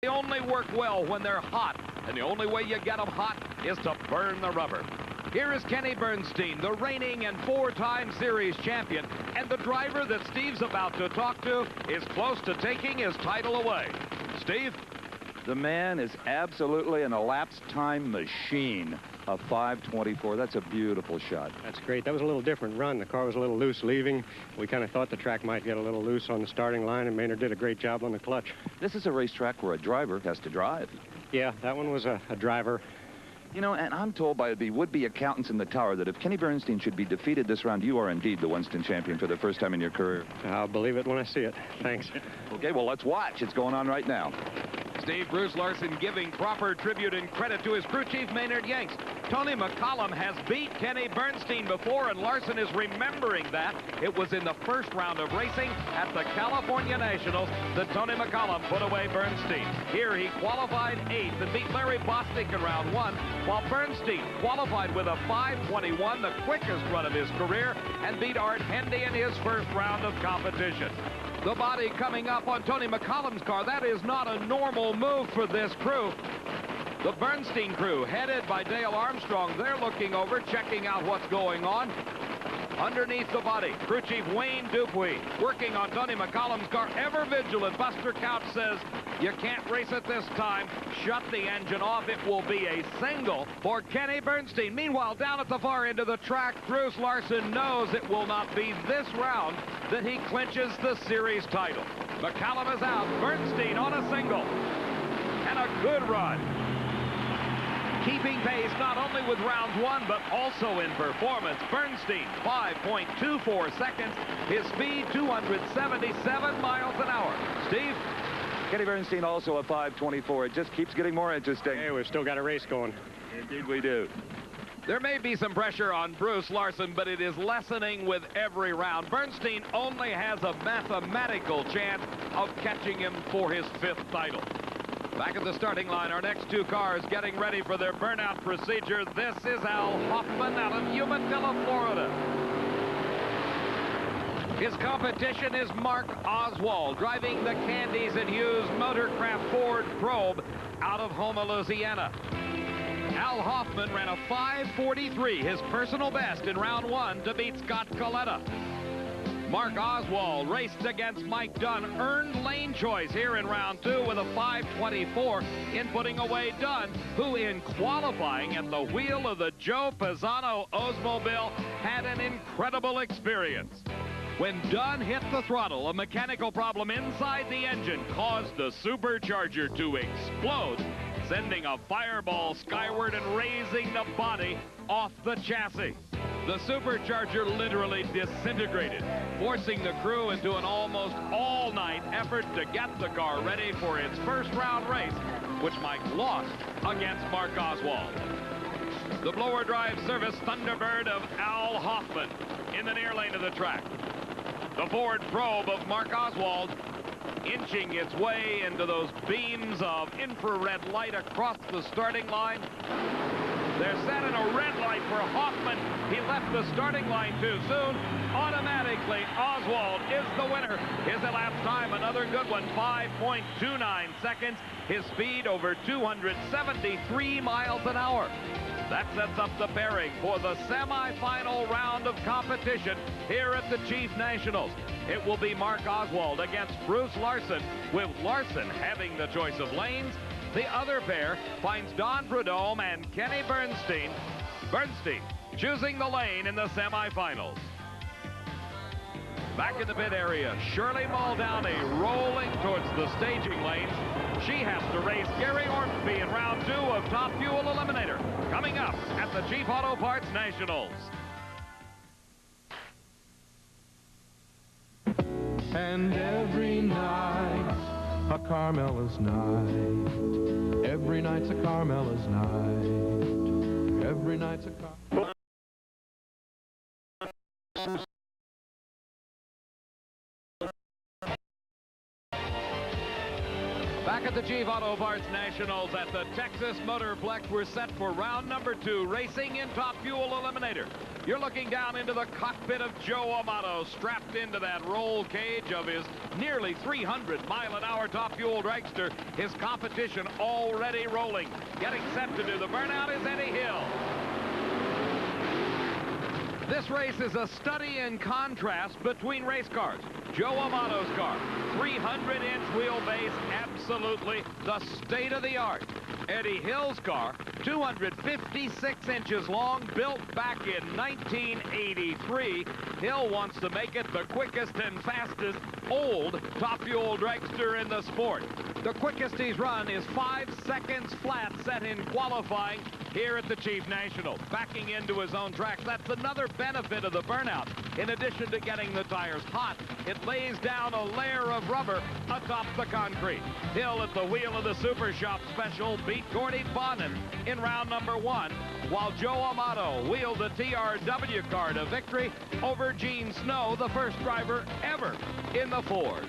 They only work well when they're hot, and the only way you get them hot is to burn the rubber. Here is Kenny Bernstein, the reigning and four-time series champion, and the driver that Steve's about to talk to is close to taking his title away. Steve? The man is absolutely an elapsed time machine. A 5:24. That's a beautiful shot. That's great. That was a little different run. The car was a little loose leaving. We kind of thought the track might get a little loose on the starting line, and Maynard did a great job on the clutch. This is a racetrack where a driver has to drive. Yeah, that one was a driver. You know, and I'm told by the would-be accountants in the tower that if Kenny Bernstein should be defeated this round, you are indeed the Winston champion for the first time in your career. I'll believe it when I see it. Thanks. Okay, well, let's watch. It's going on right now. Steve, Bruce Larson giving proper tribute and credit to his crew chief, Maynard Yanks. Tony McClelland has beat Kenny Bernstein before, and Larson is remembering that. It was in the first round of racing at the California Nationals that Tony McClelland put away Bernstein. Here he qualified 8th and beat Larry Bostic in round 1, while Bernstein qualified with a 5:21, the quickest run of his career, and beat Art Hendy in his first round of competition. The body coming up on Tony McClelland's car. That is not a normal move for this crew. The Bernstein crew, headed by Dale Armstrong, they're looking over, checking out what's going on. Underneath the body, crew chief Wayne Dupuy working on Tony McClelland's car, ever vigilant. Buster Couch says, you can't race it this time. Shut the engine off. It will be a single for Kenny Bernstein. Meanwhile, down at the far end of the track, Bruce Larson knows it will not be this round that he clinches the series title. McClelland is out. Bernstein on a single. And a good run. Keeping pace not only with round 1, but also in performance. Bernstein, 5.24 seconds. His speed, 277 miles an hour. Steve? Kenny Bernstein also a 5:24. It just keeps getting more interesting. Hey, we've still got a race going. Indeed we do. There may be some pressure on Bruce Larson, but it is lessening with every round. Bernstein only has a mathematical chance of catching him for his 5th title. Back at the starting line, our next 2 cars getting ready for their burnout procedure. This is Al Hoffman out of Umatilla, Florida. His competition is Mark Oswald, driving the Candies and Hughes Motorcraft Ford Probe out of Houma, Louisiana. Al Hoffman ran a 5:43, his personal best in round 1, to beat Scott Coletta. Mark Oswald raced against Mike Dunn, earned lane choice here in round 2 with a 5:24 in putting away Dunn, who in qualifying at the wheel of the Joe Pisano Oldsmobile had an incredible experience. When Dunn hit the throttle, a mechanical problem inside the engine caused the supercharger to explode, sending a fireball skyward and raising the body off the chassis. The supercharger literally disintegrated, forcing the crew into an almost all-night effort to get the car ready for its first round race, which Mike lost against Mark Oswald. The blower drive service Thunderbird of Al Hoffman in the near lane of the track. The Ford Probe of Mark Oswald inching its way into those beams of infrared light across the starting line. They're set in a red light for Hoffman. He left the starting line too soon. Automatically, Oswald is the winner. His elapsed time, another good one, 5.29 seconds. His speed over 273 miles an hour. That sets up the pairing for the semifinal round of competition here at the Chief Nationals. It will be Mark Oswald against Bruce Larson, with Larson having the choice of lanes. The other pair finds Don Prudhomme and Kenny Bernstein. Bernstein choosing the lane in the semifinals. Back in the pit area, Shirley Muldowney rolling towards the staging lanes. She has to race Gary Ormsby in round 2 of Top Fuel Eliminator, coming up at the Chief Auto Parts Nationals. And every night, a Carmela's night. Every night's a Carmela's night. Every night's a Carmela's. Back at the Chief Auto Parts Nationals at the Texas Motorplex. We're set for round number 2, racing in Top Fuel Eliminator. You're looking down into the cockpit of Joe Amato, strapped into that roll cage of his nearly 300-mile-an-hour Top Fuel dragster. His competition already rolling. Getting set to do the burnout is Eddie Hill. This race is a study in contrast between race cars. Joe Amato's car, 300-inch wheelbase, absolutely the state of the art. Eddie Hill's car, 256 inches long, built back in 1983. Hill wants to make it the quickest and fastest old Top Fuel dragster in the sport. The quickest he's run is 5 seconds flat, set in qualifying here at the Chief National. Backing into his own tracks, that's another benefit of the burnout. In addition to getting the tires hot, it lays down a layer of rubber atop the concrete. Hill at the wheel of the Super Shop Special beat Gordy Bonin in round number 1, while Joe Amato wheeled the TRW car to victory over Gene Snow, the first driver ever in the Ford.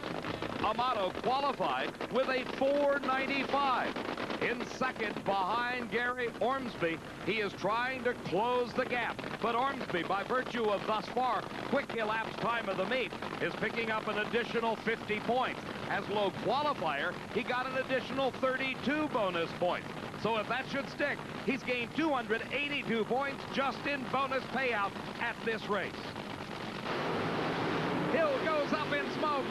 Amato qualified with a 495. In second behind Gary Ormsby. He is trying to close the gap, but Ormsby, by virtue of thus far quick elapsed time of the meet, is picking up an additional 50 points. As low qualifier, he got an additional 32 bonus points. So if that should stick, he's gained 282 points just in bonus payout at this race. Hill goes up in smoke.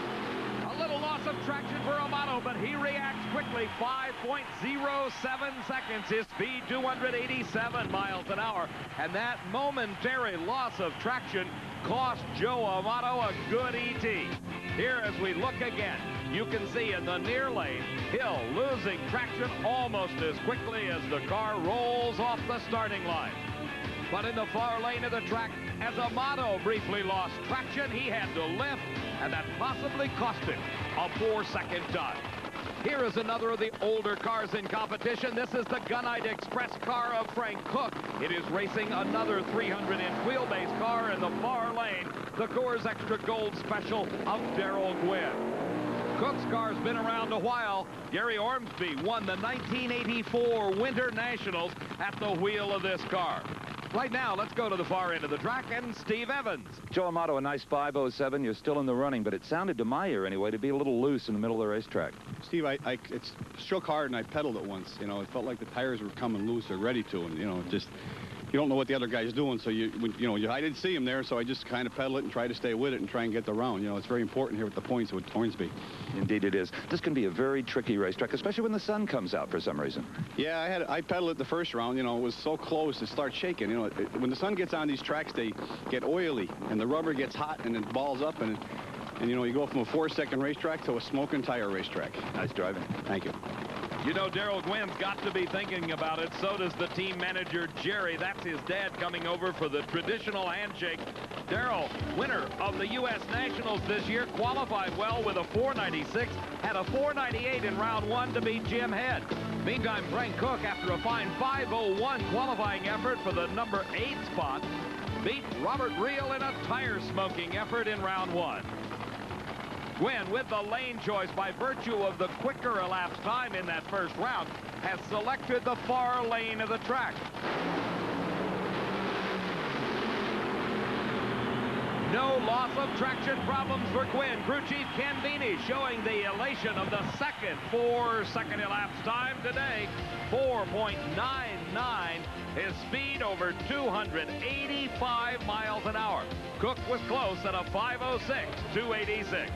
A little loss of traction for Amato, but he reacts quickly. 5.07 seconds. His speed, 287 miles an hour. And that momentary loss of traction cost Joe Amato a good ET. Here, as we look again, you can see in the near lane, Hill losing traction almost as quickly as the car rolls off the starting line. But in the far lane of the track, as Amato briefly lost traction, he had to lift, and that possibly cost him a 4-second dive. Here is another of the older cars in competition. This is the Gunite Express car of Frank Cook. It is racing another 300-inch wheelbase car in the far lane, the Coors Extra Gold Special of Darrell Gwynn. Cook's car's been around a while. Gary Ormsby won the 1984 Winter Nationals at the wheel of this car. Right now, let's go to the far end of the track and Steve Evans. Joe Amato, a nice 507. You're still in the running, but it sounded to my ear anyway to be a little loose in the middle of the racetrack. Steve, it's struck hard and I pedaled it once. You know, it felt like the tires were coming loose or ready to, and you know, just you don't know what the other guy's doing, so I didn't see him there, so I just kind of pedal it and try to stay with it and try and get the round. You know, it's very important here with the points with Hornsby. Indeed it is. This can be a very tricky racetrack, especially when the sun comes out for some reason. Yeah, I pedaled it the first round. You know, it was so close to start shaking. You know, when the sun gets on these tracks, they get oily and the rubber gets hot and it balls up, and you know, you go from a 4-second racetrack to a smoking tire racetrack. Nice driving. Thank you. You know, Darrell Gwynn's got to be thinking about it. So does the team manager, Jerry. That's his dad coming over for the traditional handshake. Darrell, winner of the U.S. Nationals this year, qualified well with a 496, had a 498 in round 1 to beat Jim Head. Meantime, Frank Cook, after a fine 501 qualifying effort for the number 8 spot, beat Robert Reel in a tire-smoking effort in round 1. Gwynn, with the lane choice by virtue of the quicker elapsed time in that first round, has selected the far lane of the track. No loss of traction problems for Gwynn. Crew Chief Ken Beanie showing the elation of the second 4-second elapsed time today. 4.99. His speed over 285 miles an hour. Cook was close at a 506, 286.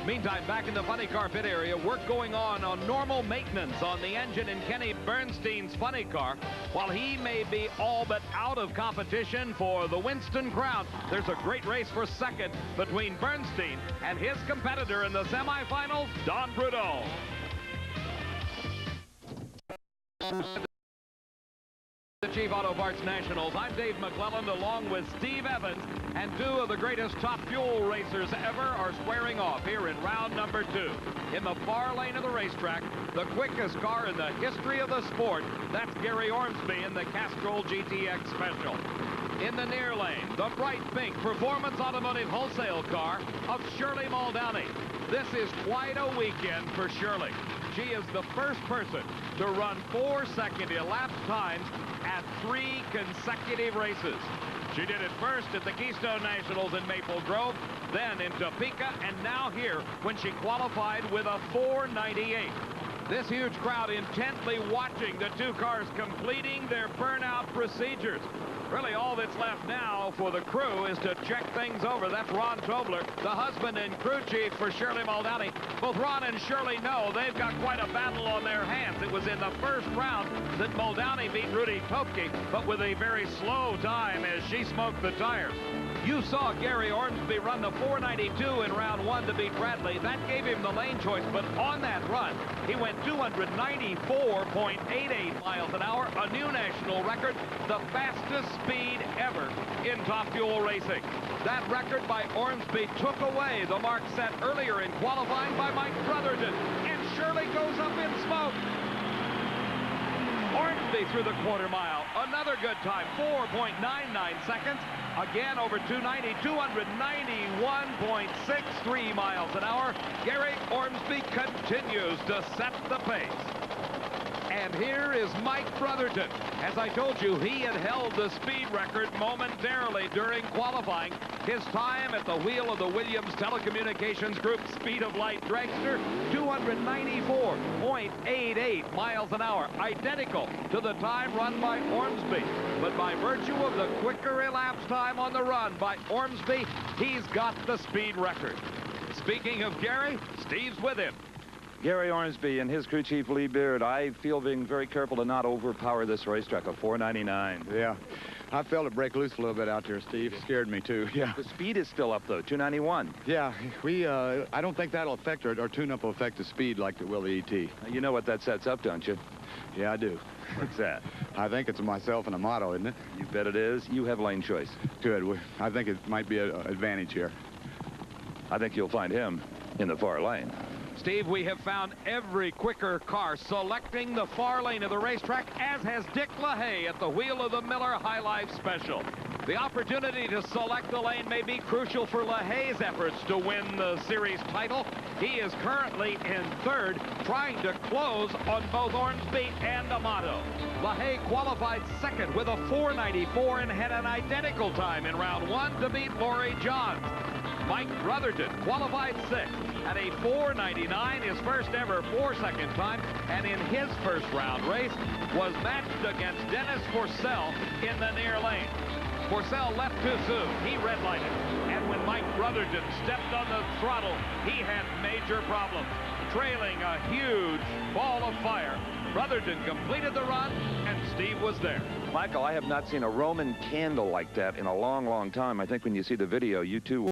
Meantime, back in the funny car pit area, work going on normal maintenance on the engine in Kenny Bernstein's funny car. While he may be all but out of competition for the Winston Crown, there's a great race for second between Bernstein and his competitor in the semifinals, Don Prudhomme. The Chief Auto Parts Nationals. I'm Dave McClelland along with Steve Evans, and 2 of the greatest Top Fuel racers ever are squaring off here in round number 2. In the far lane of the racetrack, the quickest car in the history of the sport, that's Gary Ormsby in the Castrol GTX Special. In the near lane, the bright pink Performance Automotive Wholesale car of Shirley Muldowney. This is quite a weekend for Shirley. She is the first person to run 4-second elapsed times at 3 consecutive races. She did it first at the Keystone Nationals in Maple Grove, then in Topeka, and now here when she qualified with a 4:98. This huge crowd intently watching the two cars completing their burnout procedures. Really, all that's left now for the crew is to check things over. That's Ron Tobler, the husband and crew chief for Shirley Muldowney. Both Ron and Shirley know they've got quite a battle on their hands. It was in the first round that Muldowney beat Rudy Topke, but with a very slow time as she smoked the tires. You saw Gary Ormsby run the 4:92 in round 1 to beat Bradley. That gave him the lane choice, but on that run, he went 294.88 miles an hour, a new national record, the fastest speed ever in Top Fuel racing. That record by Ormsby took away the mark set earlier in qualifying by Mike Brotherton, and Shirley goes up in smoke. Ormsby through the quarter mile, another good time, 4.99 seconds. Again, over 290, 291.63 miles an hour. Gary Ormsby continues to set the pace. And here is Mike Brotherton. As I told you, he had held the speed record momentarily during qualifying. His time at the wheel of the Williams Telecommunications Group Speed of Light dragster, 294.88 miles an hour, identical to the time run by Ormsby. But by virtue of the quicker elapsed time on the run by Ormsby, he's got the speed record. Speaking of Gary, Steve's with him. Gary Ormsby and his crew chief Lee Beard, I feel being very careful to not overpower this racetrack, a 499. Yeah, I felt it break loose a little bit out there, Steve. It scared me, too. Yeah. The speed is still up, though, 291. Yeah, I don't think that'll affect our tune-up will affect the speed like it will the ET. You know what that sets up, don't you? Yeah, I do. What's that? I think it's myself and Amato, isn't it? You bet it is. You have lane choice. Good. I think it might be an advantage here. I think you'll find him in the far lane. Steve, we have found every quicker car selecting the far lane of the racetrack, as has Dick LaHaye at the wheel of the Miller High Life Special. The opportunity to select the lane may be crucial for LaHaye's efforts to win the series title. He is currently in third, trying to close on both Ormsby and Amato. LaHaye qualified second with a 4:94 and had an identical time in round 1 to beat Laurie Johns. Mike Brotherton qualified sixth at a 4:99, his first ever 4-second time, and in his first round race was matched against Dennis Forcell in the near lane. Forcell left too soon. He redlighted, and when Mike Brotherton stepped on the throttle, he had major problems. Trailing a huge ball of fire, Brotherton completed the run, and Steve was there. Michael, I have not seen a Roman candle like that in a long, long time. I think when you see the video, you too will.